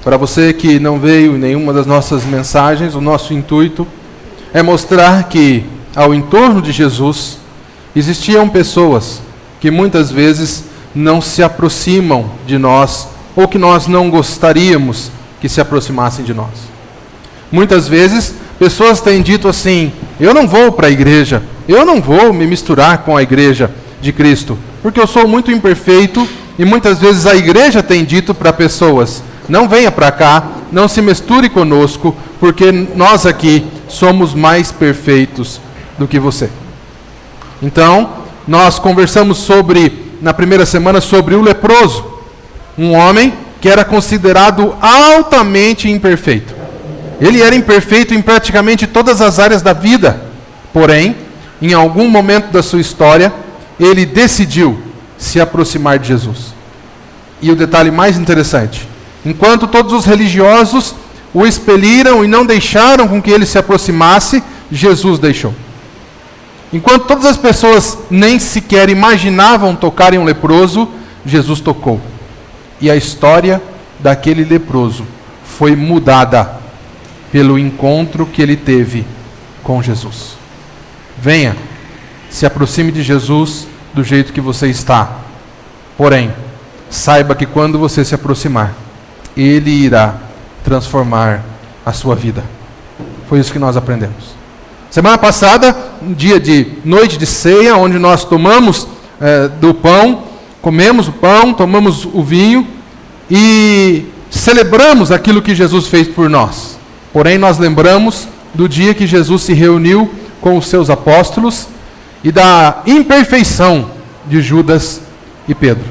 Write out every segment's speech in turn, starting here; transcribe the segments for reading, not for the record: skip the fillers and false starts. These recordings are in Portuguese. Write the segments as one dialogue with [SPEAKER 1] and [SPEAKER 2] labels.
[SPEAKER 1] Para você que não veio em nenhuma das nossas mensagens, o nosso intuito é mostrar que ao entorno de Jesus existiam pessoas que muitas vezes não se aproximam de nós ou que nós não gostaríamos que se aproximassem de nós. Muitas vezes pessoas têm dito assim: eu não vou para a igreja, eu não vou me misturar com a igreja de Cristo, porque eu sou muito imperfeito. E muitas vezes a igreja tem dito para pessoas: não venha para cá, não se misture conosco, porque nós aqui somos mais perfeitos do que você. Então, nós conversamos na primeira semana sobre o leproso, um homem que era considerado altamente imperfeito. Ele era imperfeito em praticamente todas as áreas da vida, porém, em algum momento da sua história, ele decidiu se aproximar de Jesus. E o detalhe mais interessante: enquanto todos os religiosos o expeliram e não deixaram com que ele se aproximasse, Jesus deixou. Enquanto todas as pessoas nem sequer imaginavam tocar em um leproso, Jesus tocou. E a história daquele leproso foi mudada pelo encontro que ele teve com Jesus. Venha, se aproxime de Jesus do jeito que você está. Porém, saiba que quando você se aproximar, Ele irá transformar a sua vida. Foi isso que nós aprendemos. Semana passada, um dia de noite de ceia, onde nós tomamos do pão, comemos o pão, tomamos o vinho e celebramos aquilo que Jesus fez por nós. Porém, nós lembramos do dia que Jesus se reuniu com os seus apóstolos e da imperfeição de Judas e Pedro.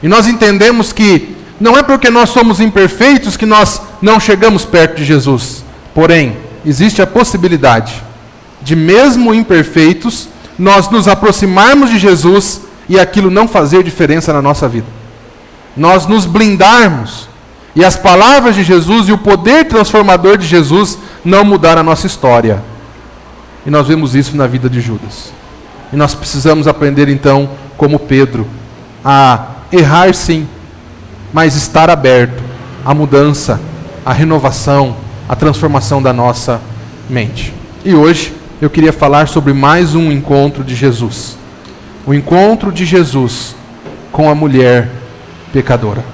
[SPEAKER 1] E nós entendemos que não é porque nós somos imperfeitos que nós não chegamos perto de Jesus. Porém, existe a possibilidade de, mesmo imperfeitos, nós nos aproximarmos de Jesus e aquilo não fazer diferença na nossa vida. Nós nos blindarmos e as palavras de Jesus e o poder transformador de Jesus não mudar a nossa história. E nós vemos isso na vida de Judas. E nós precisamos aprender então, como Pedro, a errar sim, mas estar aberto à mudança, à renovação, à transformação da nossa mente. E hoje eu queria falar sobre mais um encontro de Jesus. O encontro de Jesus com a mulher pecadora.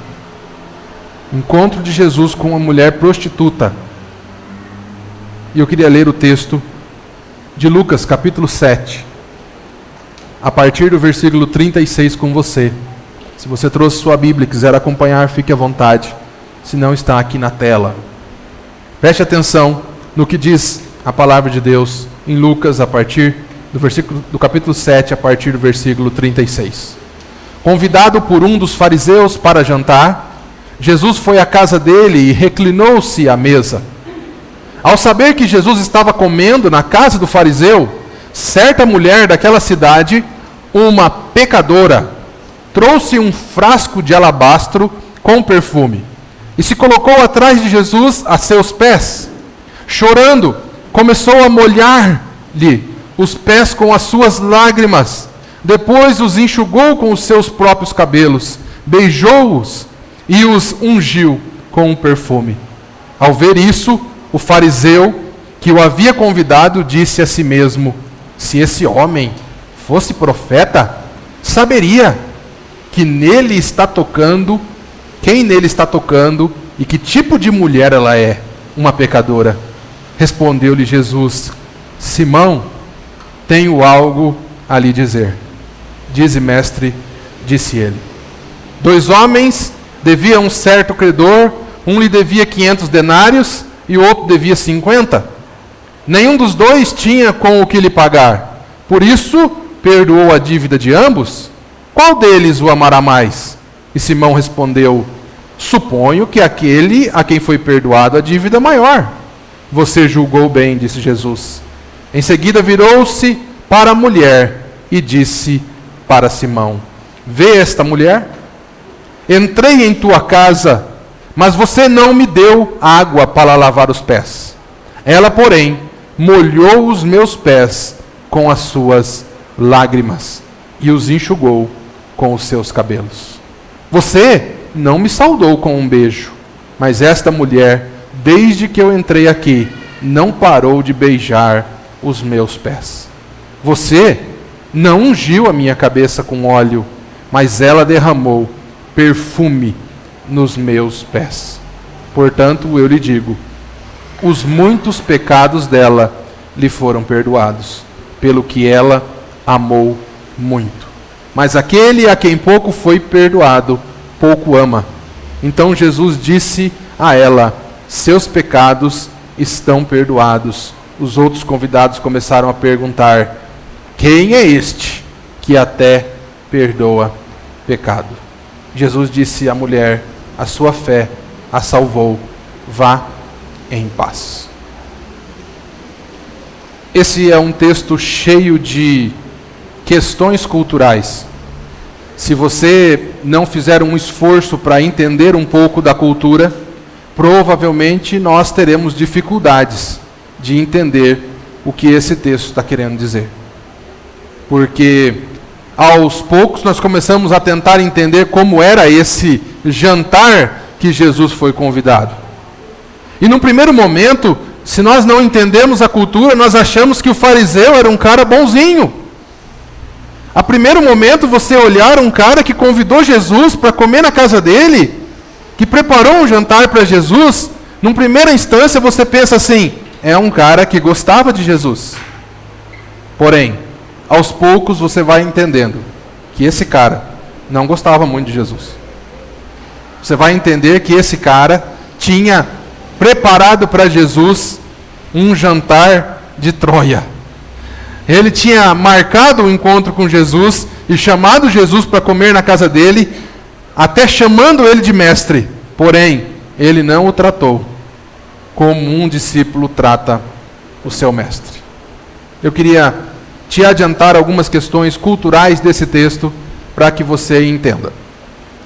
[SPEAKER 1] Encontro de Jesus com uma mulher prostituta. E eu queria ler o texto de Lucas, capítulo 7, a partir do versículo 36 com você. Se você trouxe sua Bíblia e quiser acompanhar, fique à vontade. Se não, está aqui na tela. Preste atenção no que diz a palavra de Deus em Lucas, a partir do capítulo 7, a partir do versículo 36. Convidado por um dos fariseus para jantar, Jesus foi à casa dele e reclinou-se à mesa. Ao saber que Jesus estava comendo na casa do fariseu, certa mulher daquela cidade, uma pecadora, trouxe um frasco de alabastro com perfume e se colocou atrás de Jesus a seus pés. Chorando, começou a molhar-lhe os pés com as suas lágrimas. Depois os enxugou com os seus próprios cabelos, beijou-os e os ungiu com um perfume. Ao ver isso, o fariseu que o havia convidado disse a si mesmo: se esse homem fosse profeta, saberia que nele está tocando, quem nele está tocando e que tipo de mulher ela é, uma pecadora. Respondeu-lhe Jesus: Simão, tenho algo a lhe dizer. Dize, mestre, disse ele. 2 homens deviam um certo credor, um lhe devia 500 denários e o outro devia 50. Nenhum dos dois tinha com o que lhe pagar. Por isso, perdoou a dívida de ambos. Qual deles o amará mais? E Simão respondeu: suponho que aquele a quem foi perdoado a dívida maior. Você julgou bem, disse Jesus. Em seguida virou-se para a mulher e disse para Simão: vê esta mulher? Entrei em tua casa, mas você não me deu água para lavar os pés. Ela, porém, molhou os meus pés com as suas lágrimas e os enxugou com os seus cabelos. Você não me saudou com um beijo, Mas esta mulher, desde que eu entrei aqui, não parou de beijar os meus pés. Você não ungiu a minha cabeça com óleo, mas ela derramou perfume nos meus pés. Portanto, eu lhe digo, os muitos pecados dela lhe foram perdoados, pelo que ela amou muito. Mas aquele a quem pouco foi perdoado, pouco ama. Então Jesus disse a ela, seus pecados estão perdoados. Os outros convidados começaram a perguntar, quem é este que até perdoa pecado? Jesus disse à mulher, a sua fé a salvou, vá em paz. Esse é um texto cheio de questões culturais. Se você não fizer um esforço para entender um pouco da cultura, provavelmente nós teremos dificuldades de entender o que esse texto está querendo dizer. Porque aos poucos nós começamos a tentar entender como era esse jantar que Jesus foi convidado. E num primeiro momento, se nós não entendemos a cultura, nós achamos que o fariseu era um cara bonzinho. A primeiro momento, você olhar um cara que convidou Jesus para comer na casa dele, que preparou um jantar para Jesus, numa primeira instância você pensa assim, é um cara que gostava de Jesus. Porém, aos poucos você vai entendendo que esse cara não gostava muito de Jesus. Você vai entender que esse cara tinha preparado para Jesus um jantar de Troia. Ele tinha marcado o encontro com Jesus e chamado Jesus para comer na casa dele, até chamando ele de mestre. Porém, ele não o tratou como um discípulo trata o seu mestre. Eu queria te adiantar algumas questões culturais desse texto para que você entenda.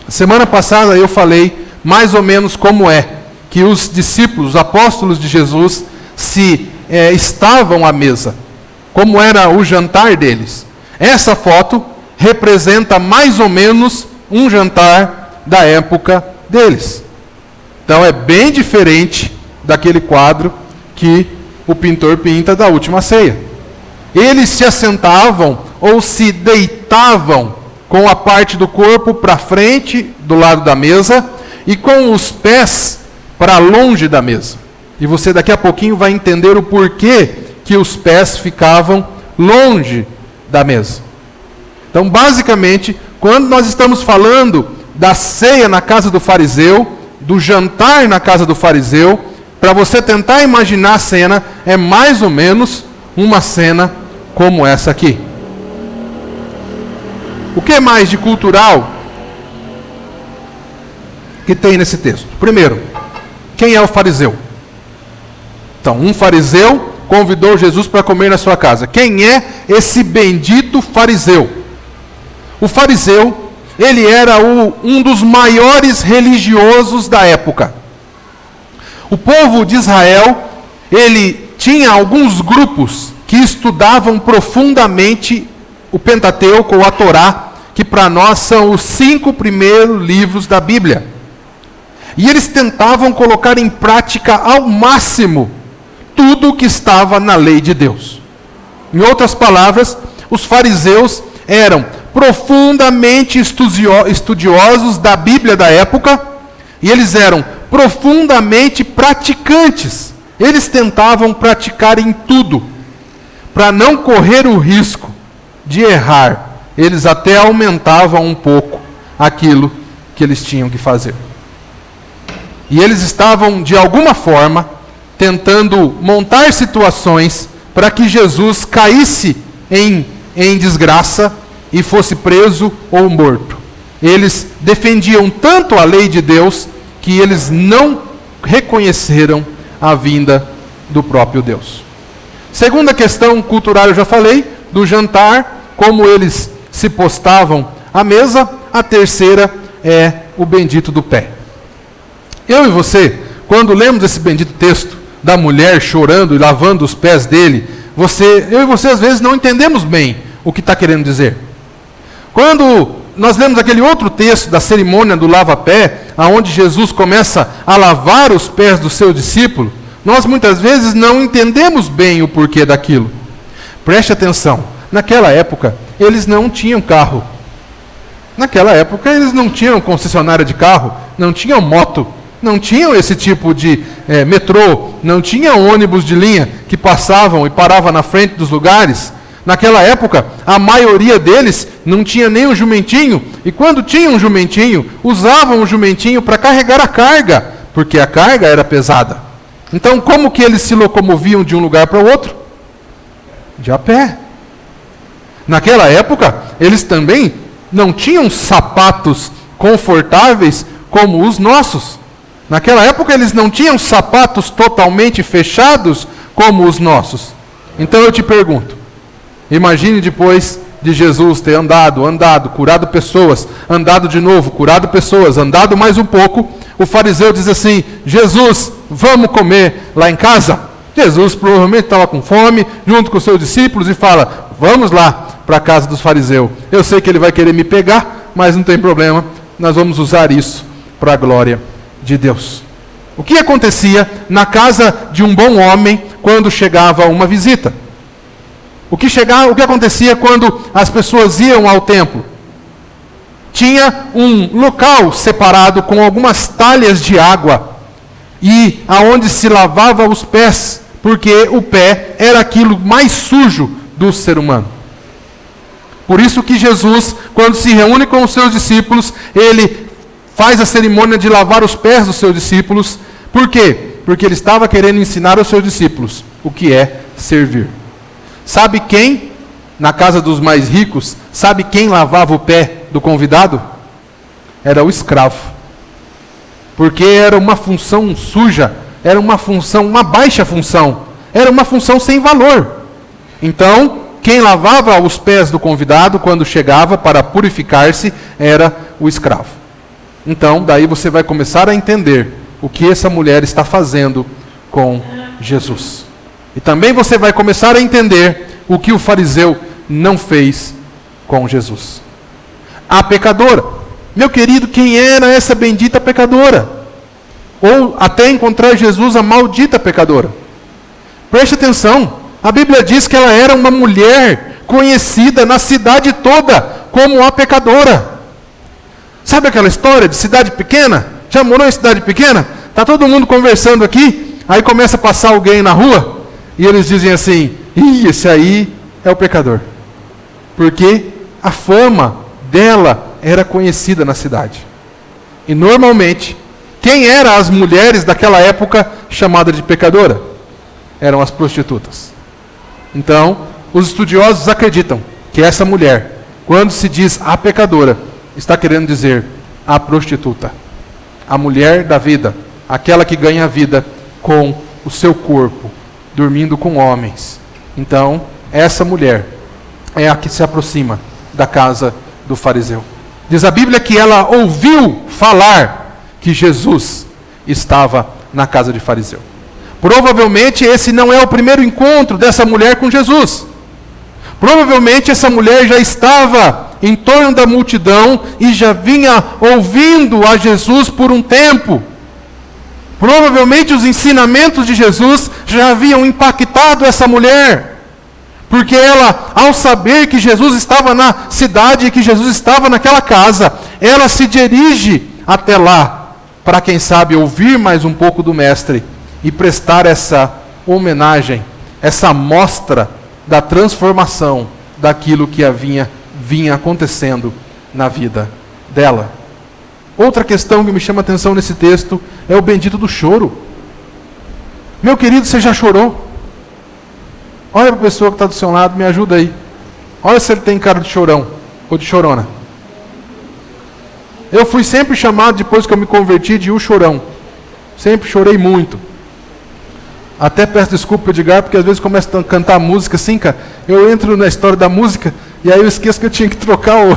[SPEAKER 1] Semana passada eu falei mais ou menos como é que os discípulos, os apóstolos de Jesus, estavam à mesa. Como era o jantar deles. Essa foto representa mais ou menos um jantar da época deles. Então é bem diferente daquele quadro que o pintor pinta da última ceia. Eles se assentavam ou se deitavam com a parte do corpo para frente do lado da mesa e com os pés para longe da mesa. E você daqui a pouquinho vai entender o porquê que os pés ficavam longe da mesa. Então, basicamente, quando nós estamos falando da ceia na casa do fariseu, do jantar na casa do fariseu, para você tentar imaginar a cena, é mais ou menos uma cena como essa aqui. O que mais de cultural que tem nesse texto? Primeiro, quem é o fariseu? Então, um fariseu convidou Jesus para comer na sua casa. Quem é esse bendito fariseu? O fariseu, ele era um dos maiores religiosos da época. O povo de Israel, ele tinha alguns grupos que estudavam profundamente o Pentateuco ou a Torá, que para nós são os 5 primeiros livros da Bíblia. E eles tentavam colocar em prática ao máximo tudo o que estava na lei de Deus. Em outras palavras, os fariseus eram profundamente estudiosos da Bíblia da época e eles eram profundamente praticantes. Eles tentavam praticar em tudo. Para não correr o risco de errar, eles até aumentavam um pouco aquilo que eles tinham que fazer. E eles estavam, de alguma forma, tentando montar situações para que Jesus caísse em desgraça e fosse preso ou morto. Eles defendiam tanto a lei de Deus que eles não reconheceram a vinda do próprio Deus. Segunda questão cultural, eu já falei, do jantar, como eles se postavam à mesa. A terceira é o bendito do pé. Eu e você, quando lemos esse bendito texto da mulher chorando e lavando os pés dele, eu e você às vezes não entendemos bem o que está querendo dizer. Quando nós lemos aquele outro texto da cerimônia do lava-pé, aonde Jesus começa a lavar os pés do seu discípulo, nós muitas vezes não entendemos bem o porquê daquilo. Preste atenção, naquela época eles não tinham carro. Naquela época eles não tinham concessionária de carro, não tinham moto, não tinham esse tipo de metrô, não tinham ônibus de linha que passavam e paravam na frente dos lugares. Naquela época, a maioria deles não tinha nem um jumentinho, e quando tinha um jumentinho, usavam o jumentinho para carregar a carga, porque a carga era pesada. Então, como que eles se locomoviam de um lugar para o outro? De a pé. Naquela época, eles também não tinham sapatos confortáveis como os nossos. Naquela época, eles não tinham sapatos totalmente fechados como os nossos. Então, eu te pergunto, imagine depois de Jesus ter andado, curado pessoas, andado de novo, curado pessoas, andado mais um pouco, o fariseu diz assim: Jesus, vamos comer lá em casa? Jesus provavelmente estava com fome, junto com os seus discípulos, e fala: vamos lá para a casa dos fariseus. Eu sei que ele vai querer me pegar, mas não tem problema, nós vamos usar isso para a glória de Deus. O que acontecia na casa de um bom homem quando chegava uma visita? O que acontecia quando as pessoas iam ao templo? Tinha um local separado com algumas talhas de água e aonde se lavava os pés, porque o pé era aquilo mais sujo do ser humano. Por isso que Jesus, quando se reúne com os seus discípulos, ele faz a cerimônia de lavar os pés dos seus discípulos. Por quê? Porque ele estava querendo ensinar aos seus discípulos o que é servir. Sabe quem, na casa dos mais ricos, sabe quem lavava o pé do convidado? Era o escravo. Porque era uma função suja, era uma função, uma baixa função, era uma função sem valor. Então, quem lavava os pés do convidado quando chegava para purificar-se era o escravo. Então, daí você vai começar a entender o que essa mulher está fazendo com Jesus. E também você vai começar a entender o que o fariseu não fez com Jesus. A pecadora. Meu querido, quem era essa bendita pecadora? Ou até encontrar Jesus, a maldita pecadora. Preste atenção. A Bíblia diz que ela era uma mulher conhecida na cidade toda como a pecadora. Sabe aquela história de cidade pequena? Já morou em cidade pequena? Está todo mundo conversando aqui, aí começa a passar alguém na rua, e eles dizem assim: ih, esse aí é o pecador. Porque a fama dela era conhecida na cidade. E normalmente, quem eram as mulheres daquela época chamada de pecadora? Eram as prostitutas. Então, os estudiosos acreditam que essa mulher, quando se diz a pecadora, está querendo dizer a prostituta, a mulher da vida, aquela que ganha a vida com o seu corpo, dormindo com homens. Então, essa mulher é a que se aproxima da casa do fariseu. Diz a Bíblia que ela ouviu falar que Jesus estava na casa de fariseu. Provavelmente esse não é o primeiro encontro dessa mulher com Jesus. Provavelmente essa mulher já estava em torno da multidão e já vinha ouvindo a Jesus por um tempo. Provavelmente os ensinamentos de Jesus já haviam impactado essa mulher. Porque ela, ao saber que Jesus estava na cidade e que Jesus estava naquela casa, ela se dirige até lá, para quem sabe ouvir mais um pouco do Mestre e prestar essa homenagem, essa mostra da transformação daquilo que vinha acontecendo na vida dela. Outra questão que me chama a atenção nesse texto é o bendito do choro. Meu querido, você já chorou? Olha para a pessoa que está do seu lado, me ajuda aí. Olha se ele tem cara de chorão ou de chorona. Eu fui sempre chamado, depois que eu me converti, de o chorão. Sempre chorei muito. Até peço desculpa, Edgar, porque às vezes começo a cantar música assim, cara. Eu entro na história da música e aí eu esqueço que eu tinha que trocar o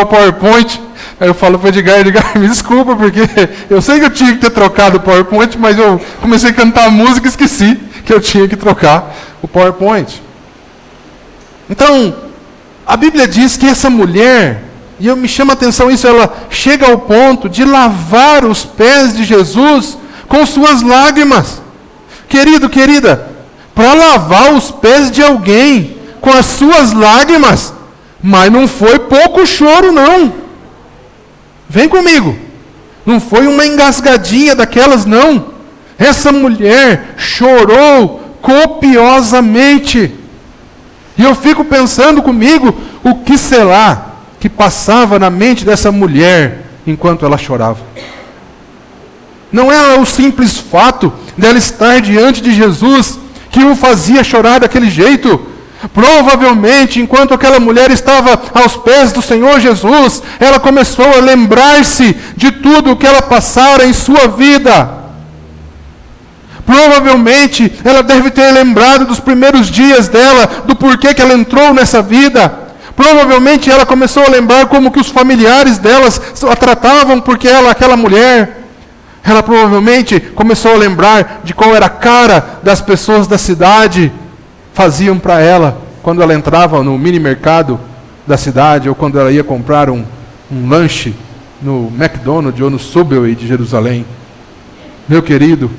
[SPEAKER 1] PowerPoint. Aí eu falo para o Edgar, me desculpa, porque eu sei que eu tinha que ter trocado o PowerPoint, mas eu comecei a cantar a música e esqueci que eu tinha que trocar o PowerPoint. Então, A Bíblia diz que essa mulher, e me chama a atenção isso, ela chega ao ponto de lavar os pés de Jesus com suas lágrimas. Querido, querida, para lavar os pés de alguém com as suas lágrimas, mas não foi pouco choro, não. Vem comigo. Não foi uma engasgadinha daquelas, não. Essa mulher chorou copiosamente. E eu fico pensando comigo, o que será que passava na mente dessa mulher enquanto ela chorava? Não era o simples fato dela estar diante de Jesus que o fazia chorar daquele jeito. Provavelmente, enquanto aquela mulher estava aos pés do Senhor Jesus, ela começou a lembrar-se de tudo o que ela passara em sua vida. Provavelmente, ela deve ter lembrado dos primeiros dias dela, do porquê que ela entrou nessa vida. Provavelmente, ela começou a lembrar como que os familiares delas a tratavam, porque ela, aquela mulher. Ela provavelmente começou a lembrar de qual era a cara das pessoas da cidade faziam para ela quando ela entrava no mini mercado da cidade ou quando ela ia comprar um lanche no McDonald's ou no Subway de Jerusalém. Meu querido,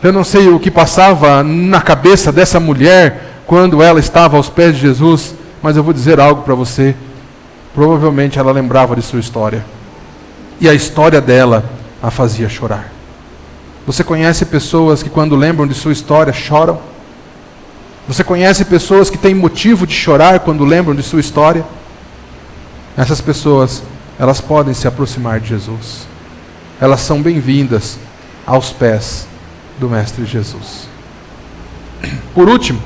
[SPEAKER 1] eu não sei o que passava na cabeça dessa mulher quando ela estava aos pés de Jesus, mas eu vou dizer algo para você. Provavelmente ela lembrava de sua história. E a história dela a fazia chorar. Você conhece pessoas que quando lembram de sua história choram? Você conhece pessoas que têm motivo de chorar quando lembram de sua história? Essas pessoas, elas podem se aproximar de Jesus. Elas são bem-vindas aos pés do Mestre Jesus. Por último,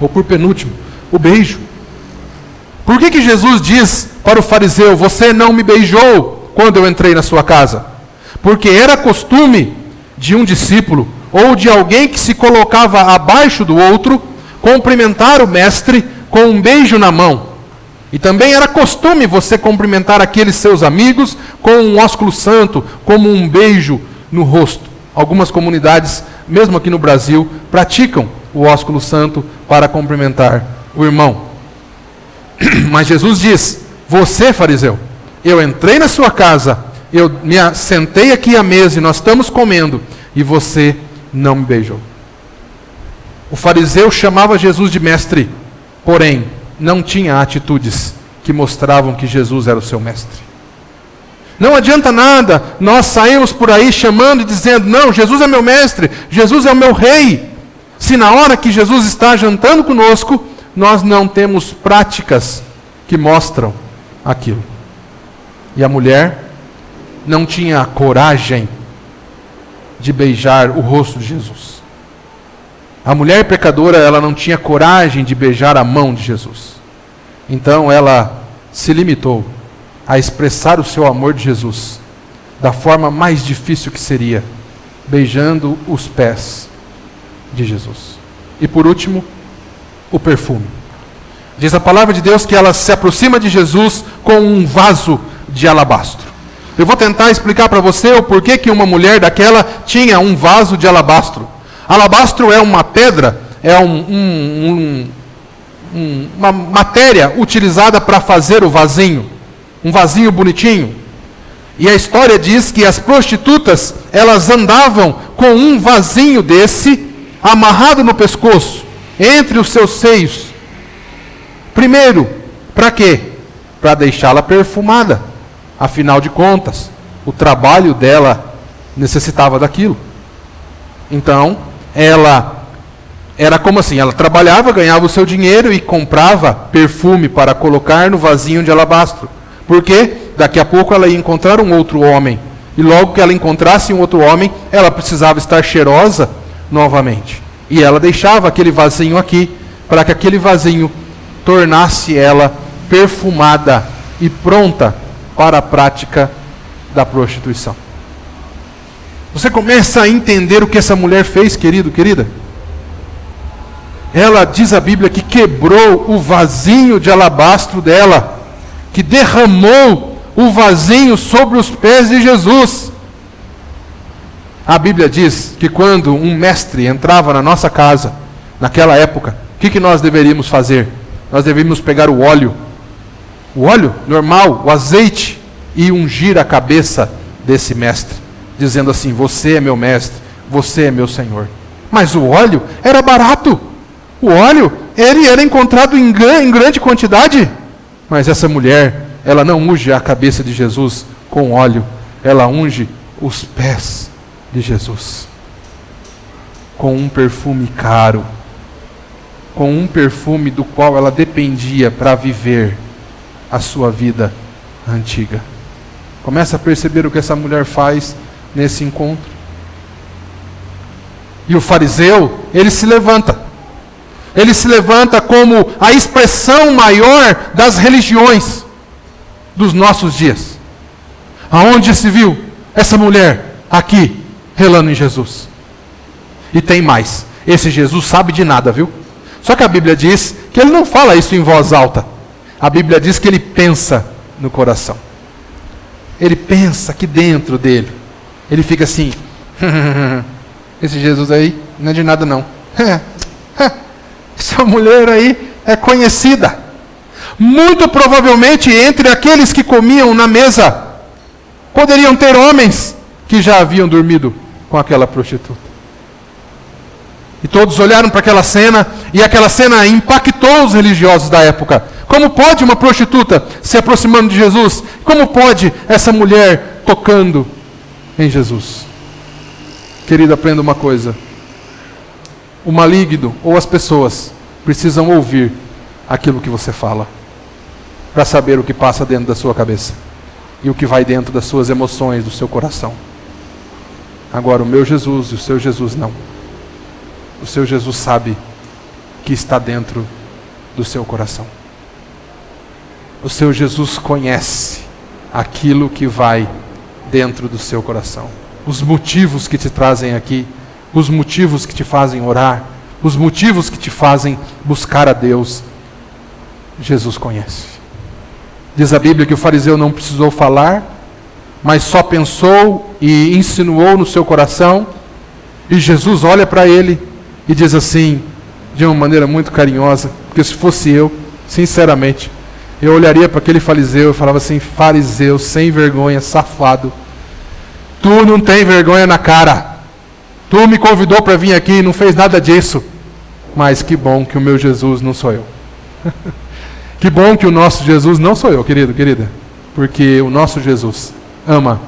[SPEAKER 1] ou por penúltimo, o beijo. Por que Jesus diz para o fariseu, você não me beijou quando eu entrei na sua casa? Porque era costume de um discípulo ou de alguém que se colocava abaixo do outro cumprimentar o mestre com um beijo na mão. E também era costume você cumprimentar aqueles seus amigos com um ósculo santo, como um beijo no rosto. Algumas comunidades, mesmo aqui no Brasil, praticam o ósculo santo para cumprimentar o irmão. Mas Jesus diz, você, fariseu, eu entrei na sua casa, eu me sentei aqui à mesa e nós estamos comendo, e você não me beijou. O fariseu chamava Jesus de mestre, porém, não tinha atitudes que mostravam que Jesus era o seu mestre. Não adianta nada nós sairmos por aí chamando e dizendo, não, Jesus é meu mestre, Jesus é o meu rei, se na hora que Jesus está jantando conosco, nós não temos práticas que mostram aquilo. E a mulher não tinha a coragem de beijar o rosto de Jesus. A mulher pecadora, ela não tinha coragem de beijar a mão de Jesus. Então ela se limitou a expressar o seu amor de Jesus da forma mais difícil que seria, beijando os pés de Jesus. E por último, o perfume. Diz a palavra de Deus que ela se aproxima de Jesus com um vaso de alabastro. Eu vou tentar explicar para você o porquê que uma mulher daquela tinha um vaso de alabastro. Alabastro é uma pedra, é uma matéria utilizada para fazer o vasinho. Um vasinho bonitinho. E a história diz que as prostitutas, elas andavam com um vasinho desse amarrado no pescoço, entre os seus seios. Primeiro, para quê? Para deixá-la perfumada. Afinal de contas, o trabalho dela necessitava daquilo. Então, ela era como assim, ela trabalhava, ganhava o seu dinheiro e comprava perfume para colocar no vasinho de alabastro. Porque daqui a pouco ela ia encontrar um outro homem. E logo que ela encontrasse um outro homem, ela precisava estar cheirosa novamente. E ela deixava aquele vasinho aqui, para que aquele vasinho tornasse ela perfumada e pronta para a prática da prostituição. Você começa a entender o que essa mulher fez, querido, querida? Ela, diz a Bíblia, que quebrou o vasinho de alabastro dela, que derramou o vasinho sobre os pés de Jesus. A Bíblia diz que quando um mestre entrava na nossa casa, naquela época, o que nós deveríamos fazer? Nós deveríamos pegar o óleo o óleo normal, o azeite, e ungir a cabeça desse mestre, dizendo assim: você é meu mestre, você é meu Senhor. Mas o óleo era barato. O óleo, ele era encontrado em grande quantidade. Mas essa mulher, ela não unge a cabeça de Jesus com óleo, ela unge os pés de Jesus com um perfume caro, com um perfume do qual ela dependia para viver a sua vida antiga. Começa a perceber o que essa mulher faz nesse encontro. E o fariseu, ele se levanta. Ele se levanta como a expressão maior das religiões dos nossos dias. Aonde se viu essa mulher aqui, relando em Jesus? E tem mais. Esse Jesus sabe de nada, viu? Só que a Bíblia diz que ele não fala isso em voz alta. A Bíblia diz que ele pensa no coração. Ele pensa aqui dentro dele. Ele fica assim: esse Jesus aí não é de nada não. Essa mulher aí é conhecida. Muito provavelmente entre aqueles que comiam na mesa, poderiam ter homens que já haviam dormido com aquela prostituta. E todos olharam para aquela cena, e aquela cena impactou os religiosos da época. Como pode uma prostituta se aproximando de Jesus? Como pode essa mulher tocando em Jesus? Querido, aprenda uma coisa. O maligno ou as pessoas precisam ouvir aquilo que você fala, para saber o que passa dentro da sua cabeça e o que vai dentro das suas emoções, do seu coração. Agora, o meu Jesus e o seu Jesus não. O seu Jesus sabe que está dentro do seu coração. O seu Jesus conhece aquilo que vai dentro do seu coração. Os motivos que te trazem aqui, os motivos que te fazem orar, os motivos que te fazem buscar a Deus, Jesus conhece. Diz a Bíblia que o fariseu não precisou falar, mas só pensou e insinuou no seu coração, e Jesus olha para ele e diz assim, de uma maneira muito carinhosa, porque se fosse eu, sinceramente, eu olharia para aquele fariseu e falava assim: fariseu, sem vergonha, safado, tu não tem vergonha na cara, tu me convidou para vir aqui e não fez nada disso, mas que bom que o meu Jesus não sou eu. Que bom que o nosso Jesus não sou eu, querido, querida, porque o nosso Jesus ama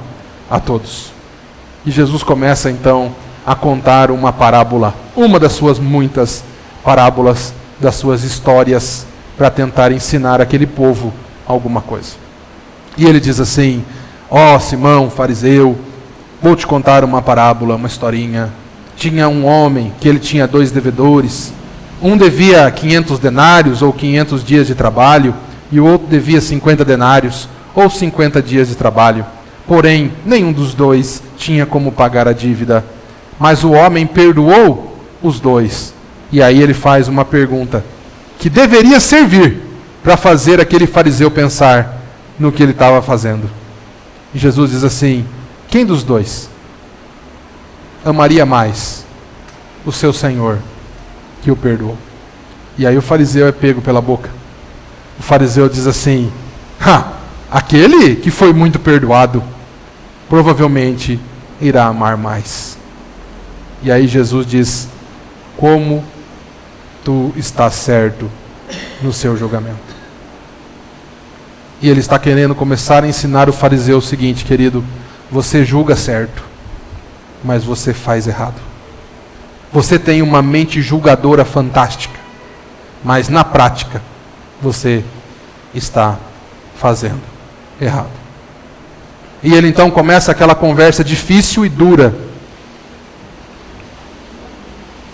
[SPEAKER 1] a todos. E Jesus começa então a contar uma parábola, uma das suas muitas parábolas, das suas histórias, para tentar ensinar aquele povo alguma coisa. E ele diz assim: ó Simão, fariseu, vou te contar uma parábola, uma historinha. Tinha um homem que ele tinha 2 devedores. Um devia 500 denários ou 500 dias de trabalho, e o outro devia 50 denários ou 50 dias de trabalho. Porém, nenhum dos dois tinha como pagar a dívida. Mas o homem perdoou os 2. E aí ele faz uma pergunta que deveria servir para fazer aquele fariseu pensar no que ele estava fazendo. E Jesus diz assim: quem dos 2 amaria mais o seu Senhor que o perdoou? E aí o fariseu é pego pela boca. O fariseu diz assim: aquele que foi muito perdoado provavelmente irá amar mais. E aí Jesus diz: como tu estás certo no seu julgamento. E ele está querendo começar a ensinar o fariseu o seguinte: querido, você julga certo, mas você faz errado. Você tem uma mente julgadora fantástica, mas na prática você está fazendo errado. E ele então começa aquela conversa difícil e dura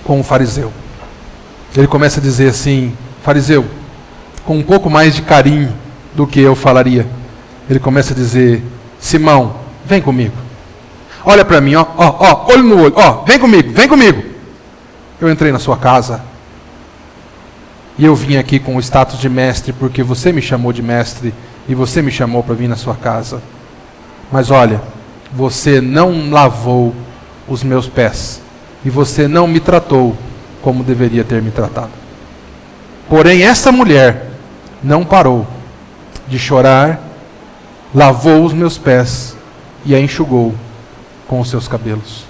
[SPEAKER 1] com o fariseu. Ele começa a dizer assim: fariseu, com um pouco mais de carinho do que eu falaria, ele começa a dizer: Simão, vem comigo. Olha para mim, olho no olho, vem comigo, vem comigo. Eu entrei na sua casa e eu vim aqui com o status de mestre porque você me chamou de mestre e você me chamou para vir na sua casa. Mas olha, você não lavou os meus pés e você não me tratou como deveria ter me tratado. Porém, essa mulher não parou de chorar, lavou os meus pés e a enxugou com os seus cabelos.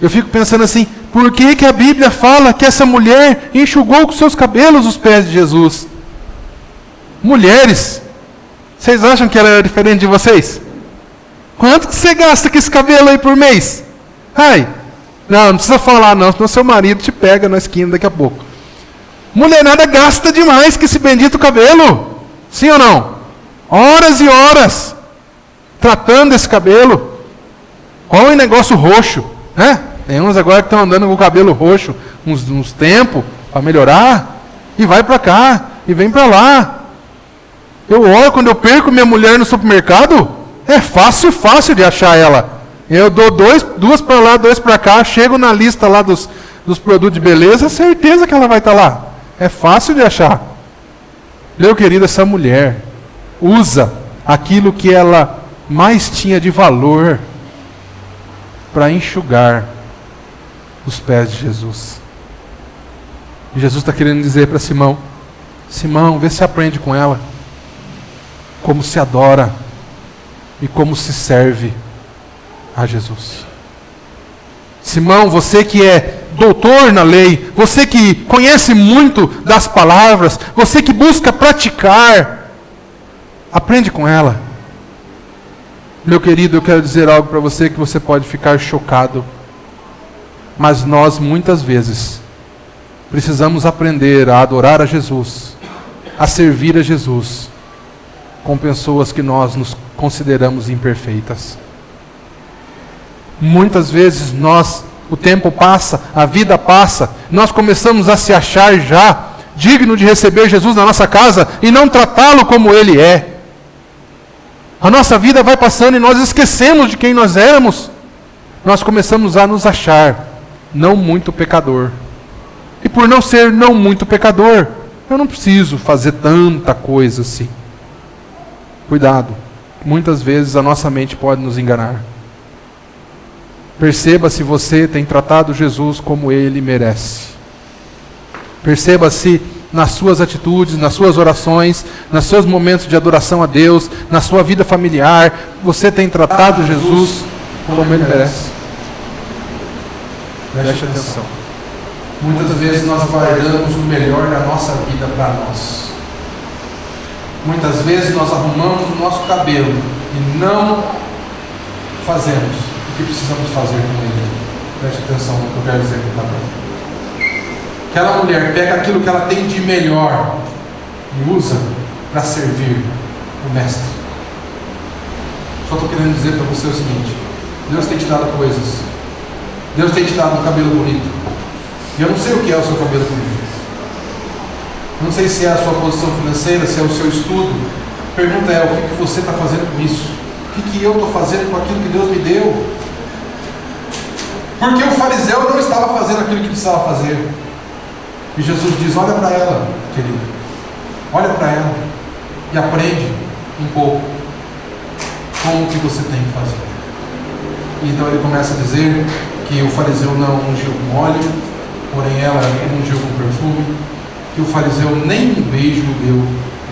[SPEAKER 1] Eu fico pensando assim, por que que a Bíblia fala que essa mulher enxugou com seus cabelos os pés de Jesus? Mulheres, vocês acham que ela é diferente de vocês? Quanto que você gasta com esse cabelo aí por mês? Ai, não precisa falar não, senão seu marido te pega na esquina daqui a pouco. Mulherada gasta demais com esse bendito cabelo. Sim ou não? Horas e horas tratando esse cabelo. Olha o negócio roxo, né? Tem uns agora que estão andando com o cabelo roxo uns tempos para melhorar. E vai para cá, e vem para lá. Eu olho, quando eu perco minha mulher no supermercado, é fácil de achar ela. Eu dou duas para lá, 2 para cá, chego na lista lá dos produtos de beleza, certeza que ela vai estar lá. É fácil de achar. Meu querido, essa mulher usa aquilo que ela mais tinha de valor para enxugar os pés de Jesus. E Jesus está querendo dizer para Simão, Simão, vê se aprende com ela como se adora e como se serve a Jesus. Simão, você que é doutor na lei, você que conhece muito das palavras, você que busca praticar, aprende com ela. Meu querido, eu quero dizer algo para você que você pode ficar chocado, mas nós muitas vezes precisamos aprender a adorar a Jesus, a servir a Jesus, com pessoas que nós nos consideramos imperfeitas. Muitas vezes o tempo passa, a vida passa, nós começamos a se achar já digno de receber Jesus na nossa casa e não tratá-lo como Ele é. A nossa vida vai passando e nós esquecemos de quem nós éramos. Nós começamos a nos achar não muito pecador. E por não ser não muito pecador, eu não preciso fazer tanta coisa assim. Cuidado, muitas vezes a nossa mente pode nos enganar. Perceba se você tem tratado Jesus como Ele merece. Perceba se nas suas atitudes, nas suas orações, nos seus momentos de adoração a Deus, na sua vida familiar, você tem tratado Jesus como Ele merece. Preste atenção. Muitas vezes nós guardamos o melhor da nossa vida para nós. Muitas vezes nós arrumamos o nosso cabelo e não fazemos o que precisamos fazer com ele. Preste atenção no que eu quero dizer com o cabelo. Aquela mulher pega aquilo que ela tem de melhor e usa para servir o Mestre. Só estou querendo dizer para você o seguinte: Deus tem te dado coisas. Deus tem te dado um cabelo bonito. E eu não sei o que é o seu cabelo bonito. Não sei se é a sua posição financeira, se é o seu estudo. A pergunta é: o que você está fazendo com isso? O que eu estou fazendo com aquilo que Deus me deu? Porque o fariseu não estava fazendo aquilo que precisava fazer. E Jesus diz: olha para ela, querido. Olha para ela e aprende um pouco como que você tem que fazer. E então ele começa a dizer que o fariseu não ungiu com óleo, porém ela ungiu com perfume. Que o fariseu nem um beijo deu,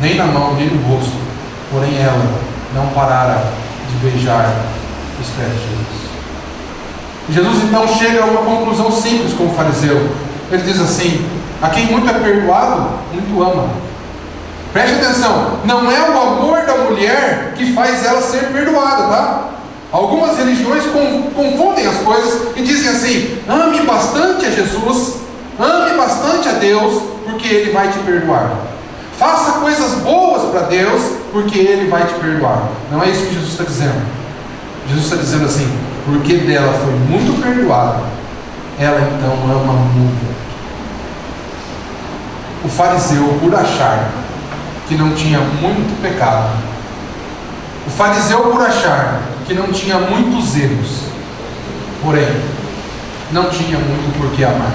[SPEAKER 1] nem na mão, nem no rosto, porém ela não parara de beijar os pés de Jesus. E Jesus então chega a uma conclusão simples com o fariseu. Ele diz assim: a quem muito é perdoado, muito ama. Preste atenção, não é o amor da mulher que faz ela ser perdoada, tá? Algumas religiões confundem as coisas e dizem assim: ame bastante a Jesus, ame bastante a Deus, porque Ele vai te perdoar. Faça coisas boas para Deus, porque Ele vai te perdoar. Não é isso que Jesus está dizendo. Jesus está dizendo assim: porque dela foi muito perdoada, ela então ama muito. O fariseu, por achar que não tinha muito pecado, o fariseu, por achar que não tinha muitos erros, porém não tinha muito por que amar.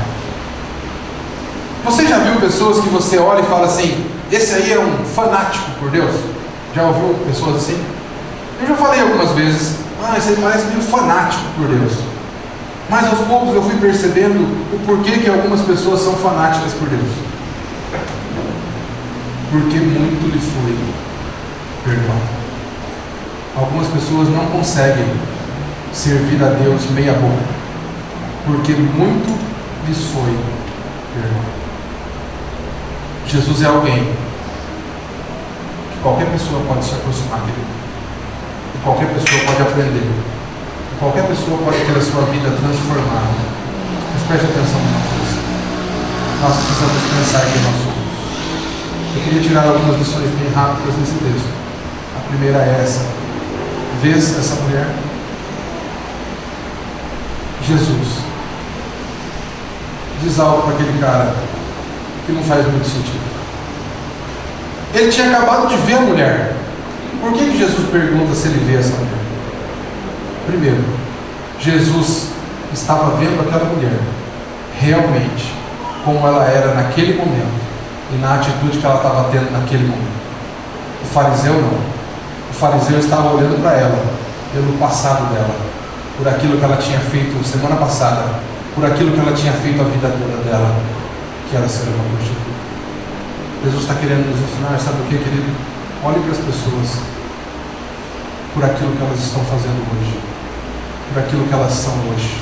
[SPEAKER 1] Você já viu pessoas que você olha e fala assim: esse aí é um fanático por Deus? Já ouviu pessoas assim? Eu já falei algumas vezes: esse aí parece meio fanático por Deus. Mas aos poucos eu fui percebendo o porquê que algumas pessoas são fanáticas por Deus. Porque muito lhe foi perdoar. Algumas pessoas não conseguem servir a Deus meia boca, porque muito lhes foi perdoado. Jesus é alguém que qualquer pessoa pode se aproximar dele, e qualquer pessoa pode aprender, e qualquer pessoa pode ter a sua vida transformada. Mas preste atenção numa coisa: nós precisamos pensar quem nós somos. Eu queria tirar algumas lições bem rápidas nesse texto. A primeira é essa: vês essa mulher? Jesus diz algo para aquele cara que não faz muito sentido. Ele tinha acabado de ver a mulher. Por que Jesus pergunta se ele vê essa mulher? Primeiro, Jesus estava vendo aquela mulher realmente como ela era naquele momento e na atitude que ela estava tendo naquele momento. O fariseu não. O fariseu estava olhando para ela pelo passado dela, por aquilo que ela tinha feito semana passada, por aquilo que ela tinha feito a vida toda dela, que era ser uma prostituta. Jesus está querendo nos ensinar, sabe o que, querido? Olhe para as pessoas por aquilo que elas estão fazendo hoje, por aquilo que elas são hoje.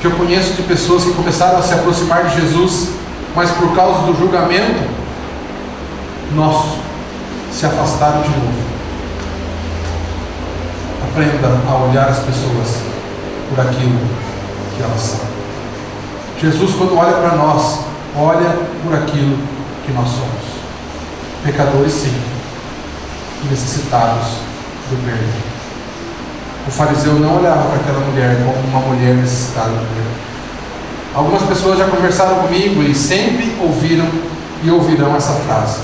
[SPEAKER 1] Que eu conheço de pessoas que começaram a se aproximar de Jesus, mas por causa do julgamento nosso, se afastaram de novo. Aprenda a olhar as pessoas por aquilo que elas são. Jesus, quando olha para nós, olha por aquilo que nós somos. Pecadores, sim, necessitados do perdão. O fariseu não olhava para aquela mulher como uma mulher necessitada do perdão. Algumas pessoas já conversaram comigo e sempre ouviram e ouvirão essa frase: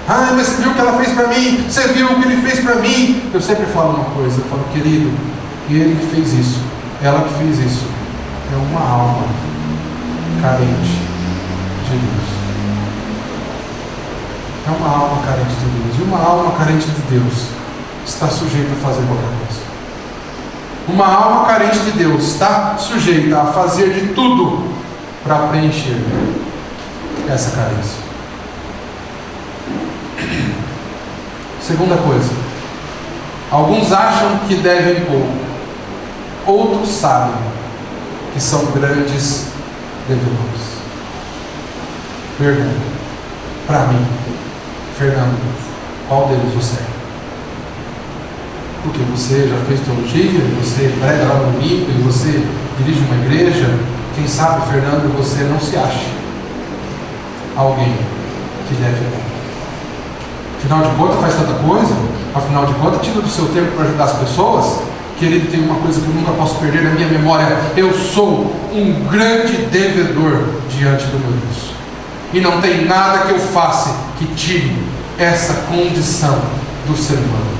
[SPEAKER 1] ah, mas você viu o que ela fez para mim? Você viu o que ele fez para mim? Eu sempre falo uma coisa, eu falo: querido, ele que fez isso, ela que fez isso, é uma alma carente de Deus. É uma alma carente de Deus. E uma alma carente de Deus está sujeita a fazer qualquer coisa. Uma alma carente de Deus está sujeita a fazer de tudo para preencher essa carência. Segunda coisa: alguns acham que devem pouco, outros sabem que são grandes devedores. Pergunta para mim, Fernando, qual deles você é? Porque você já fez teologia, você prega lá no domingo e você dirige uma igreja. Quem sabe, Fernando, você não se acha alguém que deve pouco. Afinal de contas faz tanta coisa, afinal de contas tira do seu tempo para ajudar as pessoas. Querido, tem uma coisa que eu nunca posso perder na minha memória: eu sou um grande devedor diante do meu Deus, e não tem nada que eu faça que tire essa condição do ser humano.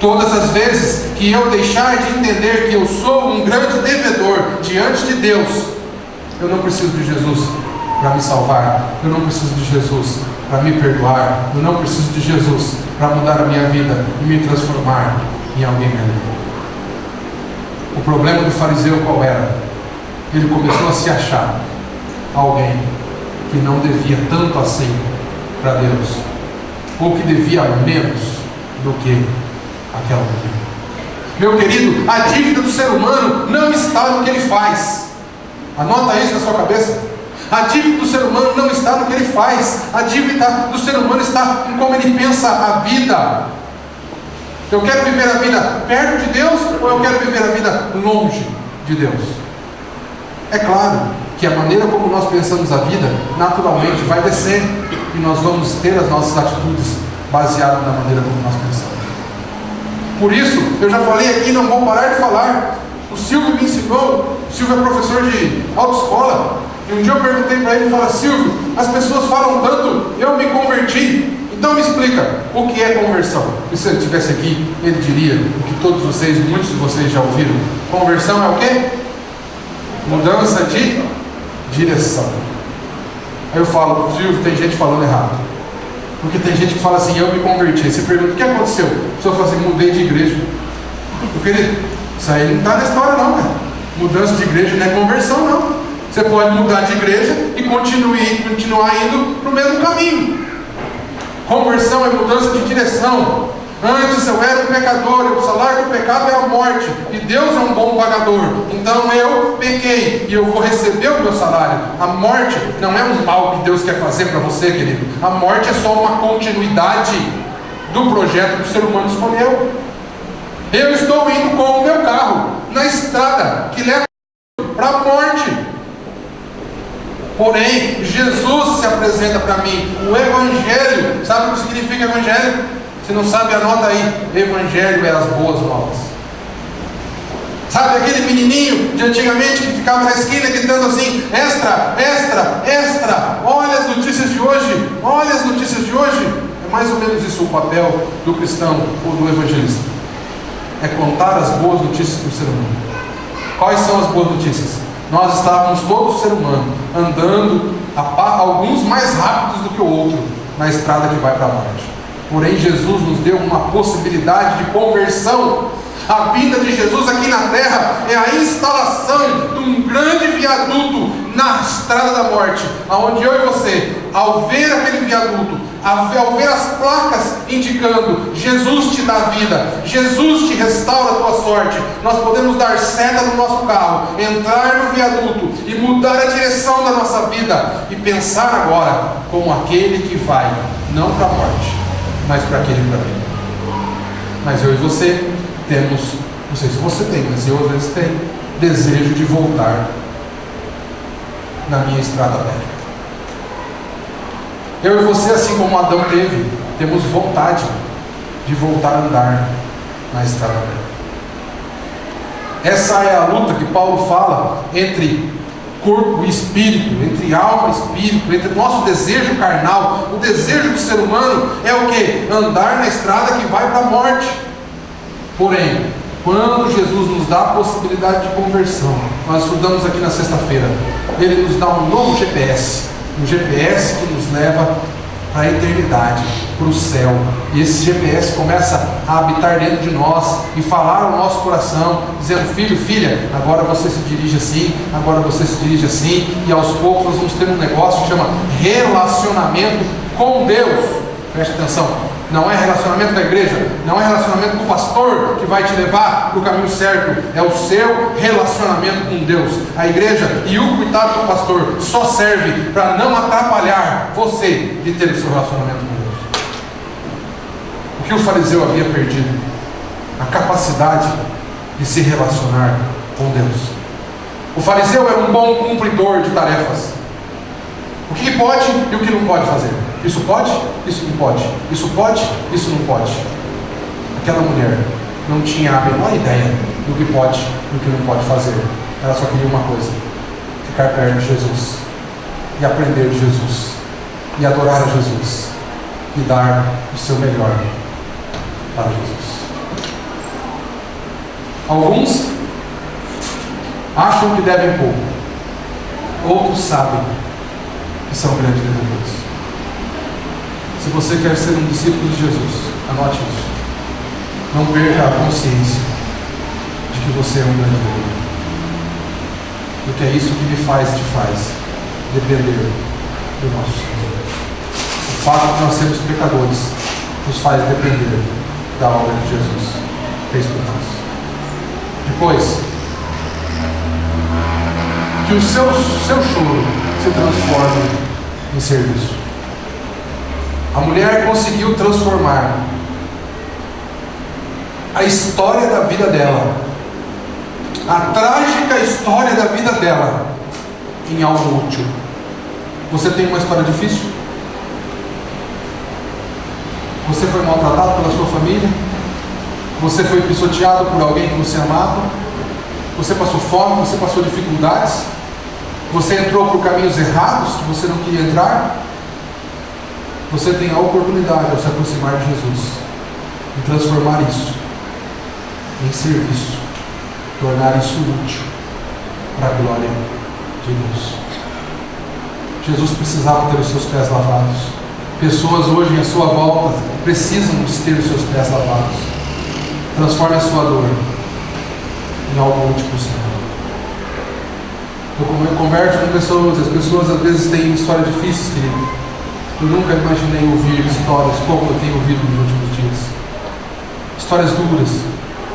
[SPEAKER 1] Todas as vezes que eu deixar de entender que eu sou um grande devedor diante de Deus, eu não preciso de Jesus para me salvar, eu não preciso de Jesus para me perdoar, eu não preciso de Jesus para mudar a minha vida e me transformar em alguém melhor. O problema do fariseu qual era? Ele começou a se achar alguém que não devia tanto assim para Deus, ou que devia menos do que aquela mulher. Meu querido, a dívida do ser humano não está no que ele faz. Anota isso na sua cabeça. A dívida do ser humano não está no que ele faz. A dívida do ser humano está em como ele pensa a vida. Eu quero viver a vida perto de Deus, ou eu quero viver a vida longe de Deus? É claro que a maneira como nós pensamos a vida naturalmente vai descer, e nós vamos ter as nossas atitudes baseadas na maneira como nós pensamos. Por isso, eu já falei aqui, não vou parar de falar. O Silvio me ensinou. O Silvio é professor de autoescola, e um dia eu perguntei para ele, fala: Silvio, as pessoas falam tanto, eu me converti. Então me explica, o que é conversão? E se ele estivesse aqui, ele diria o que todos vocês, muitos de vocês já ouviram: conversão é o quê? Mudança de direção. Aí eu falo: Silvio, tem gente falando errado. Porque tem gente que fala assim: eu me converti. Aí você pergunta: o que aconteceu? A pessoa fala assim: mudei de igreja. Meu querido, isso aí não está na história não, cara. Mudança de igreja não é conversão não. Você pode mudar de igreja e continuar indo para o mesmo caminho. Conversão é mudança de direção. Antes eu era um pecador, e o salário do pecado é a morte, e Deus é um bom pagador. Então eu pequei e eu vou receber o meu salário. A morte não é um mal que Deus quer fazer para você, querido. A morte é só uma continuidade do projeto que o ser humano escolheu. Eu estou indo com o meu carro na estrada que leva para a morte. Porém, Jesus se apresenta para mim. O Evangelho, sabe o que significa Evangelho? Se não sabe, anota aí. Evangelho é as boas novas. Sabe aquele menininho de antigamente que ficava na esquina gritando assim: extra, extra, extra, olha as notícias de hoje, olha as notícias de hoje. É mais ou menos isso o papel do cristão ou do evangelista. É contar as boas notícias para o ser humano. Quais são as boas notícias? Nós estávamos, todo ser humano, andando, alguns mais rápidos do que o outro, na estrada que vai para a morte. Porém, Jesus nos deu uma possibilidade de conversão. A vinda de Jesus aqui na terra é a instalação de um grande viaduto na estrada da morte, aonde eu e você, ao ver aquele viaduto, ao ver as placas indicando Jesus te dá vida, Jesus te restaura a tua sorte, nós podemos dar seta no nosso carro, entrar no viaduto e mudar a direção da nossa vida e pensar agora como aquele que vai, não para a morte, mas para aquele caminho. Mas eu e você temos, não sei se você tem, mas eu às vezes tenho desejo de voltar na minha estrada velha. Eu e você, assim como Adão teve, temos vontade de voltar a andar na estrada velha. Essa é a luta que Paulo fala entre corpo e espírito, entre alma e espírito, entre o nosso desejo carnal. O desejo do ser humano é o quê? Andar na estrada que vai para a morte. Porém, quando Jesus nos dá a possibilidade de conversão, nós estudamos aqui na sexta-feira, Ele nos dá um novo GPS, um GPS que nos leva para a eternidade, para o céu. E esse GPS começa a habitar dentro de nós e falar ao nosso coração, dizendo: filho, filha, agora você se dirige assim, agora você se dirige assim. E aos poucos nós vamos ter um negócio que chama relacionamento com Deus. Preste atenção. Não é relacionamento da igreja, não é relacionamento com o pastor que vai te levar para o caminho certo, é o seu relacionamento com Deus. A igreja e o cuidado do pastor só serve para não atrapalhar você de ter o seu relacionamento com Deus. O que o fariseu havia perdido? A capacidade de se relacionar com Deus. O fariseu era um bom cumpridor de tarefas. O que pode e o que não pode fazer. Isso pode, isso não pode. Isso pode, isso não pode. Aquela mulher não tinha a menor ideia do que pode e do que não pode fazer. Ela só queria uma coisa: ficar perto de Jesus e aprender de Jesus e adorar a Jesus e dar o seu melhor para Jesus. Alguns acham que devem pouco, outros sabem que são grandes devedores. Se você quer ser um discípulo de Jesus, anote isso. Não perca a consciência de que você é um grande devedor. Porque é isso que me faz e te faz depender do nosso Senhor. O fato de nós sermos pecadores nos faz depender da obra que Jesus fez por nós. Depois, que o seu choro se transforme em serviço. A mulher conseguiu transformar a história da vida dela, a trágica história da vida dela, em algo útil. Você tem uma história difícil? Você foi maltratado pela sua família? Você foi pisoteado por alguém que você amava? Você passou fome? Você passou dificuldades? Você entrou por caminhos errados que você não queria entrar? Você tem a oportunidade, ao se aproximar de Jesus, de transformar isso em serviço, tornar isso útil para a glória de Deus. Jesus precisava ter os seus pés lavados. Pessoas hoje à sua volta precisam de ter os seus pés lavados. Transforme a sua dor em algo útil para o Senhor. Eu converso com pessoas, as pessoas às vezes têm histórias difíceis, querido. Eu nunca imaginei ouvir histórias como eu tenho ouvido nos últimos dias. Histórias duras,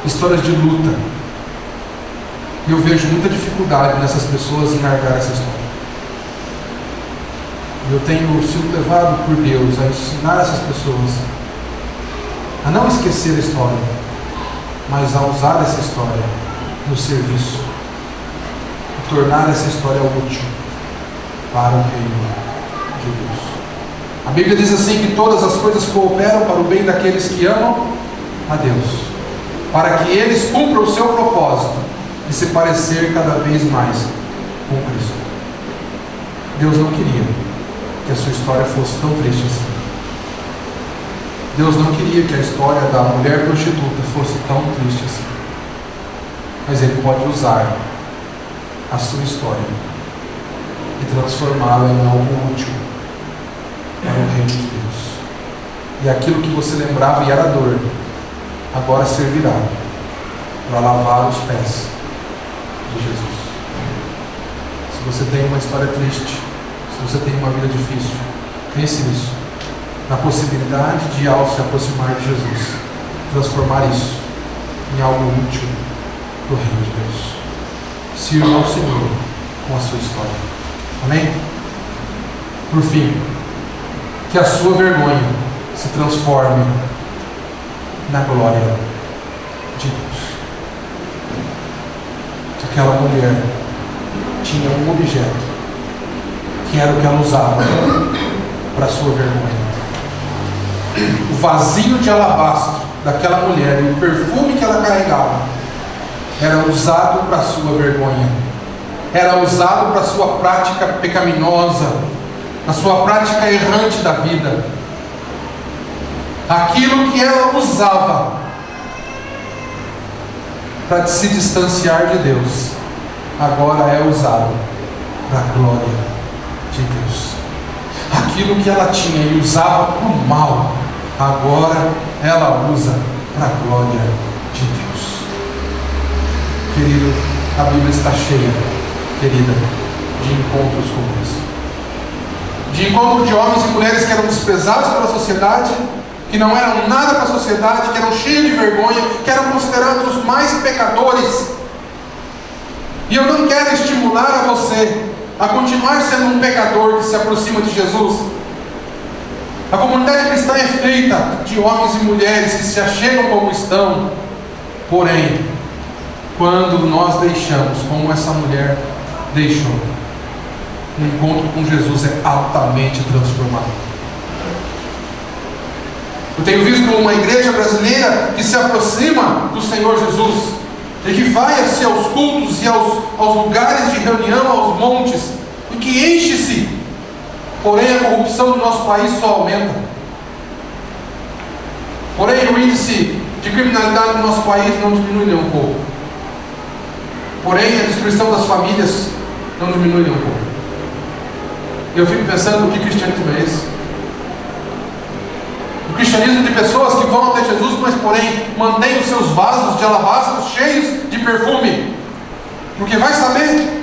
[SPEAKER 1] histórias de luta. E eu vejo muita dificuldade nessas pessoas em largar essa história. Eu tenho sido levado por Deus a ensinar essas pessoas a não esquecer a história, mas a usar essa história no serviço, e tornar essa história útil para o reino de Deus. A Bíblia diz assim que todas as coisas cooperam para o bem daqueles que amam a Deus, para que eles cumpram o seu propósito de se parecer cada vez mais com Cristo. Deus não queria que a sua história fosse tão triste assim. Deus não queria que a história da mulher prostituta fosse tão triste assim. Mas Ele pode usar a sua história e transformá-la em algo útil para o reino de Deus. E aquilo que você lembrava e era dor, agora servirá para lavar os pés de Jesus. Se você tem uma história triste, se você tem uma vida difícil, pense nisso, na possibilidade de, ao se aproximar de Jesus, transformar isso em algo útil para o reino de Deus. Sirva ao Senhor com a sua história. Amém? Por fim, que a sua vergonha se transforme na glória de Deus. Que aquela mulher tinha um objeto que era o que ela usava para a sua vergonha. O vasinho de alabastro daquela mulher e o perfume que ela carregava era usado para a sua vergonha, era usado para a sua prática pecaminosa, a sua prática errante da vida. Aquilo que ela usava para se distanciar de Deus, agora é usado para a glória de Deus. Aquilo que ela tinha e usava para o mal, agora ela usa para a glória de Deus. Querido, a Bíblia está cheia, querida, de encontros como esse. De encontro de homens e mulheres que eram desprezados pela sociedade, que não eram nada para a sociedade, que eram cheios de vergonha, que eram considerados os mais pecadores. E eu não quero estimular a você a continuar sendo um pecador que se aproxima de Jesus. A comunidade cristã é feita de homens e mulheres que se achegam como estão. Porém, quando nós deixamos, como essa mulher deixou, o encontro com Jesus é altamente transformador. Eu tenho visto uma igreja brasileira que se aproxima do Senhor Jesus e que vai assim aos cultos e aos lugares de reunião, aos montes, e que enche-se. Porém, a corrupção do nosso país só aumenta. Porém, o índice de criminalidade do nosso país não diminui nem um pouco. Porém, a destruição das famílias não diminui nem um pouco. Eu fico pensando, que cristianismo é esse? O cristianismo de pessoas que vão até Jesus, mas porém mantêm os seus vasos de alabastro cheios de perfume. Porque vai saber,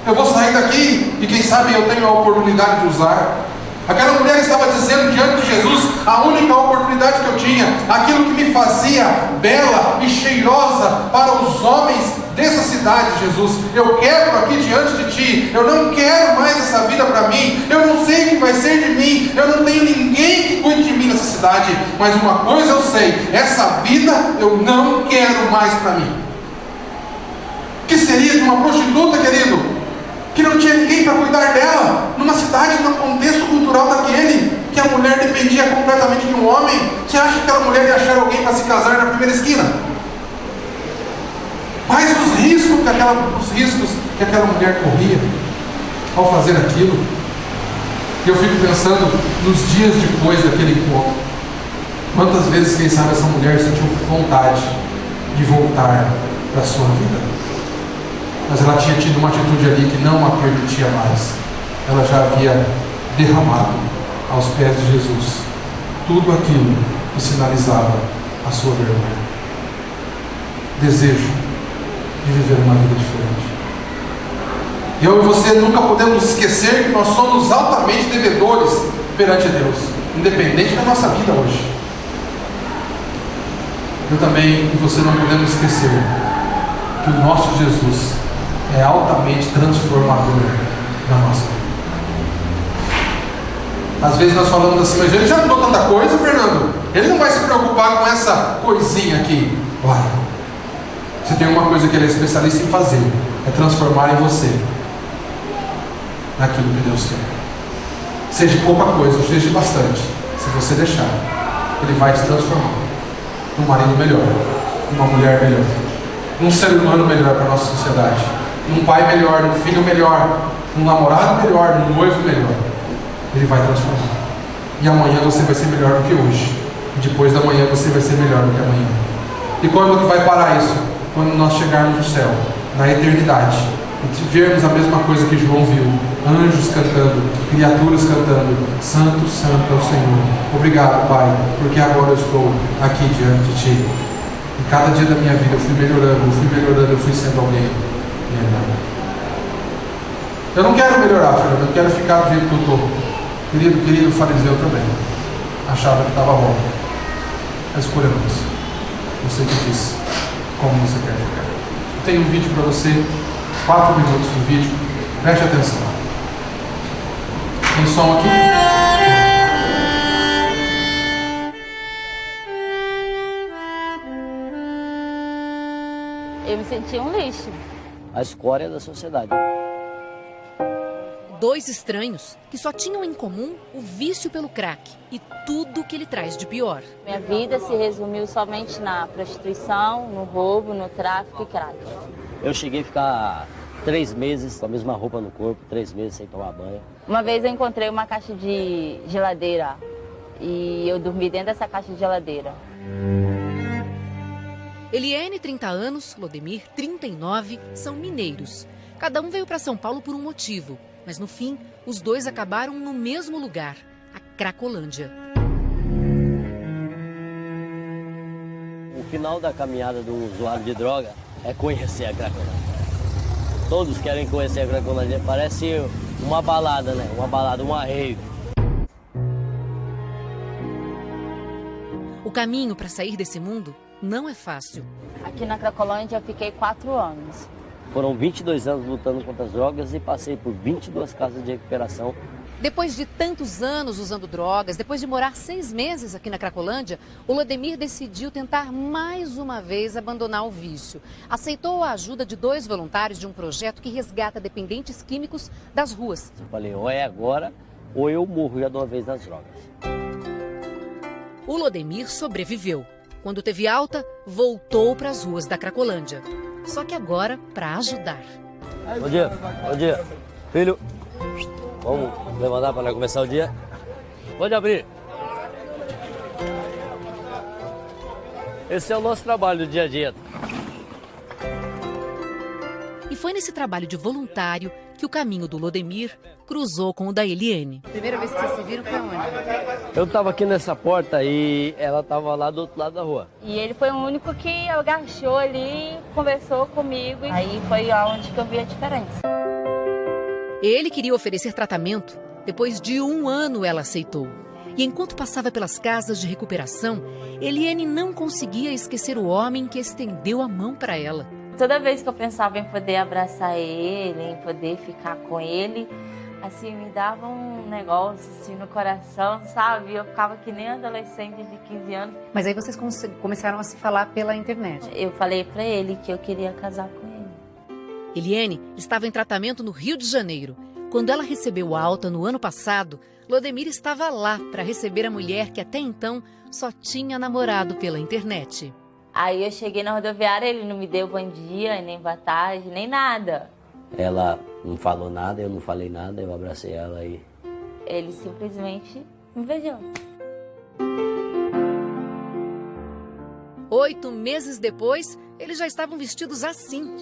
[SPEAKER 1] eu vou sair daqui e quem sabe eu tenho a oportunidade de usar. Aquela mulher estava dizendo diante de Jesus a única oportunidade que eu tinha, aquilo que me fazia bela e cheirosa para os homens dessa cidade, Jesus. Eu quero aqui diante de Ti, eu não quero mais essa vida para mim, eu não sei o que vai ser de mim, eu não tenho ninguém que cuide de mim nessa cidade, mas uma coisa eu sei, essa vida eu não quero mais para mim. Que seria de uma prostituta, querido, que não tinha ninguém para cuidar dela, numa cidade, num contexto cultural daquele, que a mulher dependia completamente de um homem? Você acha que aquela mulher ia achar alguém para se casar na primeira esquina? Quais os riscos que aquela mulher corria ao fazer aquilo? Eu fico pensando nos dias depois daquele encontro. Quantas vezes, quem sabe, essa mulher sentiu vontade de voltar para a sua vida? Mas ela tinha tido uma atitude ali que não a permitia mais. Ela já havia derramado aos pés de Jesus tudo aquilo que sinalizava a sua vergonha. Desejo de viver uma vida diferente. Eu e você nunca podemos esquecer que nós somos altamente devedores perante Deus, independente da nossa vida hoje. Eu também e você não podemos esquecer que o nosso Jesus é altamente transformador na nossa vida. Às vezes nós falamos assim, mas ele já mudou tanta coisa, Fernando. Ele não vai se preocupar com essa coisinha aqui. Vai. Se tem uma coisa que ele é especialista em fazer, é transformar em você naquilo que Deus quer. Seja pouca coisa, ou seja bastante. Se você deixar, ele vai te transformar num marido melhor, numa mulher melhor, num ser humano melhor para a nossa sociedade, num pai melhor, num filho melhor, num namorado melhor, num noivo melhor. Ele vai transformar. E amanhã você vai ser melhor do que hoje. E depois da manhã você vai ser melhor do que amanhã. E quando que vai parar isso? Quando nós chegarmos no céu, na eternidade, e vermos a mesma coisa que João viu: anjos cantando, criaturas cantando, Santo, Santo é o Senhor. Obrigado, Pai, porque agora eu estou aqui diante de Ti. E cada dia da minha vida eu fui melhorando, eu fui sendo alguém melhor. Eu não quero melhorar, Fernando, eu quero ficar do jeito que eu estou. Querido fariseu também. Achava que estava bom. A escolha não é. Você que disse como você quer ficar. Eu tenho um vídeo para você, 4 minutos do vídeo. Preste atenção. Tem som aqui?
[SPEAKER 2] Eu me senti um lixo.
[SPEAKER 3] A escória da sociedade.
[SPEAKER 4] 2 estranhos que só tinham em comum o vício pelo crack e tudo que ele traz de pior.
[SPEAKER 2] Minha vida se resumiu somente na prostituição, no roubo, no tráfico e crack.
[SPEAKER 3] Eu cheguei a ficar 3 meses com a mesma roupa no corpo, 3 meses sem tomar banho.
[SPEAKER 2] Uma vez eu encontrei uma caixa de geladeira e eu dormi dentro dessa caixa de geladeira.
[SPEAKER 4] Eliane, 30 anos, Lodemir, 39, são mineiros. Cada um veio para São Paulo por um motivo. Mas no fim, os 2 acabaram no mesmo lugar, a Cracolândia.
[SPEAKER 3] O final da caminhada do usuário de droga é conhecer a Cracolândia. Todos querem conhecer a Cracolândia. Parece uma balada, né? Uma balada, uma rave.
[SPEAKER 4] O caminho para sair desse mundo não é fácil.
[SPEAKER 2] Aqui na Cracolândia eu fiquei 4 anos.
[SPEAKER 3] Foram 22 anos lutando contra as drogas e passei por 22 casas de recuperação.
[SPEAKER 4] Depois de tantos anos usando drogas, depois de morar 6 meses aqui na Cracolândia, o Lodemir decidiu tentar mais uma vez abandonar o vício. Aceitou a ajuda de 2 voluntários de um projeto que resgata dependentes químicos das ruas.
[SPEAKER 3] Eu falei, ou é agora ou eu morro já de uma vez nas drogas.
[SPEAKER 4] O Lodemir sobreviveu. Quando teve alta, voltou para as ruas da Cracolândia. Só que agora para ajudar.
[SPEAKER 3] Bom dia, bom dia. Filho, vamos levantar para começar o dia? Pode abrir. Esse é o nosso trabalho do dia a dia.
[SPEAKER 4] E foi nesse trabalho de voluntário que o caminho do Lodemir cruzou com o da Eliane.
[SPEAKER 5] Primeira vez que vocês se viram foi onde?
[SPEAKER 3] Eu estava aqui nessa porta e ela estava lá do outro lado da rua.
[SPEAKER 2] E ele foi o único que agachou ali, conversou comigo. E aí foi onde que eu vi a diferença.
[SPEAKER 4] Ele queria oferecer tratamento. Depois de 1 ano, ela aceitou. E enquanto passava pelas casas de recuperação, Eliane não conseguia esquecer o homem que estendeu a mão para ela.
[SPEAKER 2] Toda vez que eu pensava em poder abraçar ele, em poder ficar com ele, assim, me dava um negócio assim no coração, sabe? Eu ficava que nem adolescente de 15 anos.
[SPEAKER 5] Mas aí vocês começaram a se falar pela internet.
[SPEAKER 2] Eu falei pra ele que eu queria casar com ele.
[SPEAKER 4] Eliane estava em tratamento no Rio de Janeiro. Quando ela recebeu alta no ano passado, Lodemir estava lá para receber a mulher que até então só tinha namorado pela internet.
[SPEAKER 2] Aí eu cheguei na rodoviária, ele não me deu bom dia, nem boa tarde, nem nada.
[SPEAKER 3] Ela não falou nada, eu não falei nada, eu abracei ela e...
[SPEAKER 2] Ele simplesmente me beijou.
[SPEAKER 4] 8 meses depois, eles já estavam vestidos assim.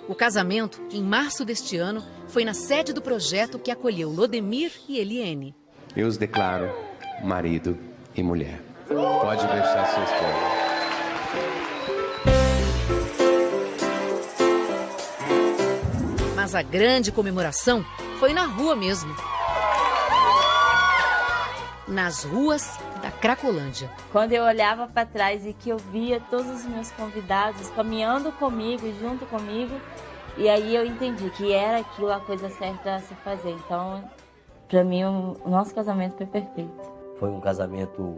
[SPEAKER 4] O casamento, em março deste ano, foi na sede do projeto que acolheu Lodemir e Eliane.
[SPEAKER 6] Eu os declaro marido e mulher. Pode deixar sua esposa.
[SPEAKER 4] Mas a grande comemoração foi na rua mesmo. nas ruas da Cracolândia.
[SPEAKER 2] Quando eu olhava para trás e que eu via todos os meus convidados caminhando comigo, junto comigo, e aí eu entendi que era aquilo a coisa certa a se fazer. Então, para mim, o nosso casamento foi perfeito.
[SPEAKER 3] Foi um casamento,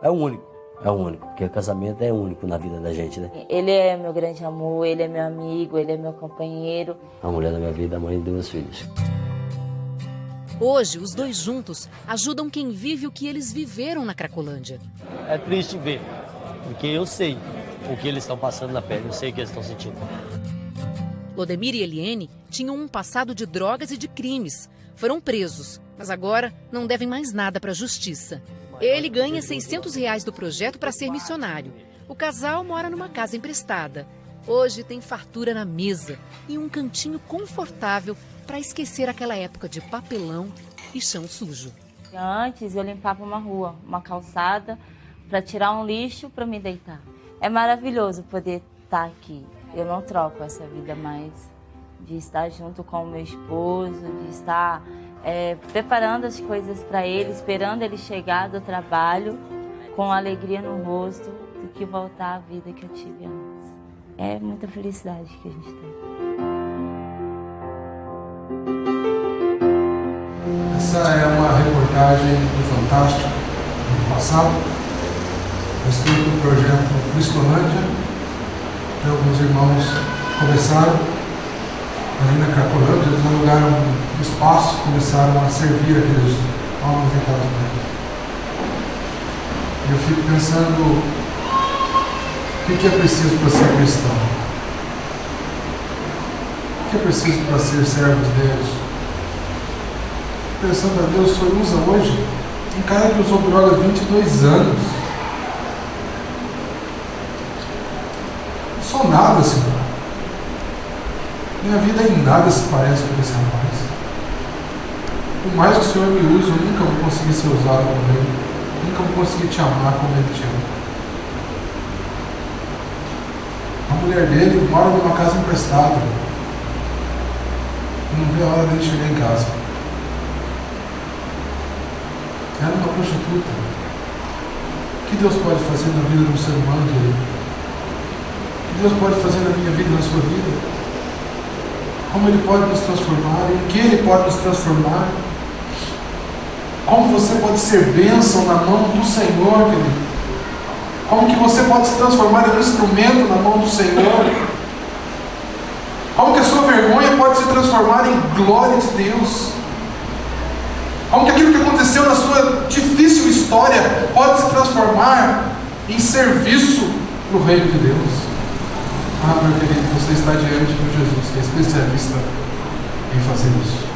[SPEAKER 3] é o único, porque o casamento é único na vida da gente, né?
[SPEAKER 2] Ele é meu grande amor, ele é meu amigo, ele é meu companheiro.
[SPEAKER 3] A mulher da minha vida, a mãe de 2 filhos.
[SPEAKER 4] Hoje, os dois juntos ajudam quem vive o que eles viveram na Cracolândia.
[SPEAKER 3] É triste ver, porque eu sei o que eles estão passando na pele, eu sei o que eles estão sentindo.
[SPEAKER 4] Lodemir e Eliene tinham um passado de drogas e de crimes. Foram presos, mas agora não devem mais nada para a justiça. Ele ganha R$600 do projeto para ser missionário. O casal mora numa casa emprestada. Hoje tem fartura na mesa e um cantinho confortável para esquecer aquela época de papelão e chão sujo.
[SPEAKER 2] Antes eu limpava uma rua, uma calçada, para tirar um lixo para me deitar. É maravilhoso poder estar aqui. Eu não troco essa vida mais de estar junto com o meu esposo, de estar preparando as coisas para ele, esperando ele chegar do trabalho com alegria no rosto, do que voltar à vida que eu tive antes. É muita felicidade que a gente tem.
[SPEAKER 1] Essa é uma reportagem do Fantástico, do ano passado, a respeito do projeto Cristolândia, que alguns irmãos começaram ali na Cracolândia. Eles alugaram um espaço, começaram a servir aqueles homens e aquelas mulheres. Eu fico pensando, o que é preciso para ser cristão? O que é preciso para ser servo de Deus? Pensando a Deus, o Senhor usa hoje um cara que usou droga há 22 anos. Não sou nada, Senhor. Minha vida em nada se parece com esse rapaz. Por mais que o Senhor me use, eu nunca vou conseguir ser usado como ele. Nunca vou conseguir te amar como ele te ama. A mulher dele mora numa casa emprestada. Não vê a hora dele chegar em casa. Era uma prostituta. O que Deus pode fazer na vida de um ser humano, querido? O que Deus pode fazer na minha vida e na sua vida? Como Ele pode nos transformar? Em que Ele pode nos transformar? Como você pode ser bênção na mão do Senhor, querido? Como que você pode se transformar em um instrumento na mão do Senhor? Como que a sua vergonha pode se transformar em glória de Deus? Como que aquilo que aconteceu na sua difícil história pode se transformar em serviço para o reino de Deus? Ah, meu querido, você está diante de Jesus, que é especialista em fazer isso.